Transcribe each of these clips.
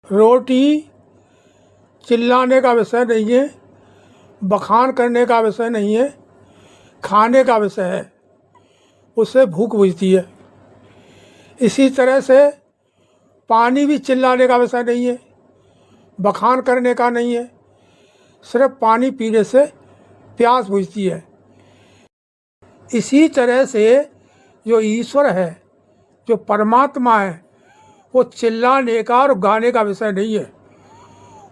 रोटी चिल्लाने का विषय नहीं है, बखान करने का विषय नहीं है, खाने का विषय है। उससे भूख बुझती है। इसी तरह से पानी भी चिल्लाने का विषय नहीं है, बखान करने का नहीं है, सिर्फ पानी पीने से प्यास बुझती है। इसी तरह से जो ईश्वर है, जो परमात्मा है, वो चिल्लाने का और गाने का विषय नहीं है,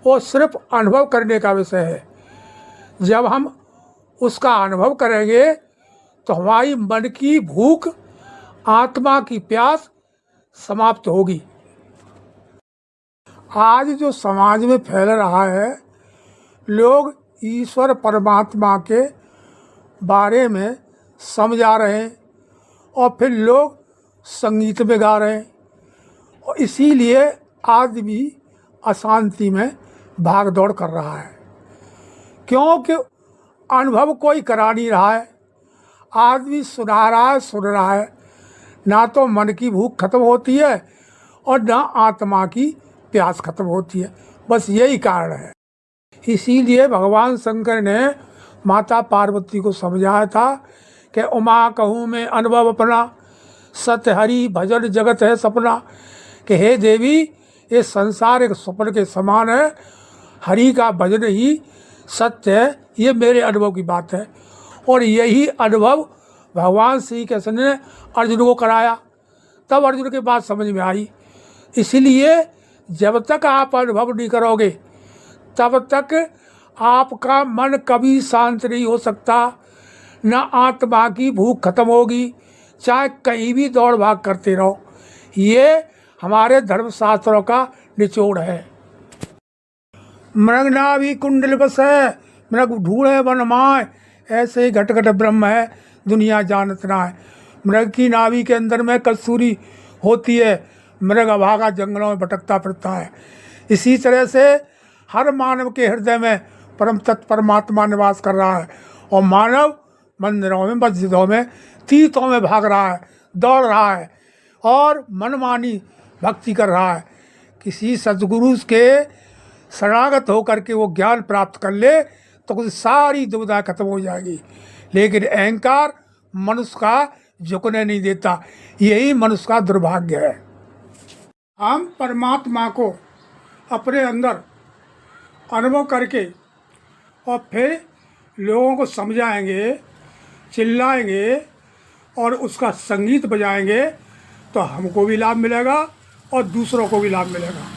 वो सिर्फ अनुभव करने का विषय है। जब हम उसका अनुभव करेंगे तो हमारी मन की भूख, आत्मा की प्यास समाप्त होगी। आज जो समाज में फैल रहा है, लोग ईश्वर परमात्मा के बारे में समझा रहे हैं और फिर लोग संगीत में गा रहे हैं, और इसीलिए आदमी अशांति में भाग दौड़ कर रहा है, क्योंकि अनुभव कोई करा नहीं रहा है। आदमी सुना रहा है, ना तो मन की भूख खत्म होती है और ना आत्मा की प्यास खत्म होती है। बस यही कारण है। इसीलिए भगवान शंकर ने माता पार्वती को समझाया था कि उमा कहूँ मैं अनुभव अपना, सत्य हरि भजन जगत है सपना। कि हे देवी, ये संसार एक स्वप्न के समान है, हरि का भजन ही सत्य है। ये मेरे अनुभव की बात है, और यही अनुभव भगवान श्री कृष्ण ने अर्जुन को कराया। तब अर्जुन की बात समझ में आई। इसलिए जब तक आप अनुभव नहीं करोगे, तब तक आपका मन कभी शांत नहीं हो सकता, न आत्मा की भूख खत्म होगी, चाहे कहीं भी दौड़ भाग करते रहो। ये हमारे धर्मशास्त्रों का निचोड़ है। मृग नाभि कुंडल बसै, मृग ढूंढे वन माय, ऐसे ही घट घट ब्रह्म है, दुनिया जानत ना है। मृग की नाभि के अंदर में कस्तूरी होती है, मृग अभागा जंगलों में भटकता फिरता है। इसी तरह से हर मानव के हृदय में परम तत्व परमात्मा निवास कर रहा है, और मानव मंदिरों में, मस्जिदों में, तीर्थों में भाग रहा है, दौड़ रहा है और मनमानी भक्ति कर रहा है। किसी सद्गुरु के शरणागत होकर के वो ज्ञान प्राप्त कर ले तो कुछ सारी दुविधा खत्म हो जाएगी। लेकिन अहंकार मनुष्य का झुकने नहीं देता, यही मनुष्य का दुर्भाग्य है। हम परमात्मा को अपने अंदर अनुभव करके और फिर लोगों को समझाएंगे, चिल्लाएंगे और उसका संगीत बजाएंगे तो हमको भी लाभ मिलेगा और दूसरों को भी लाभ मिलेगा।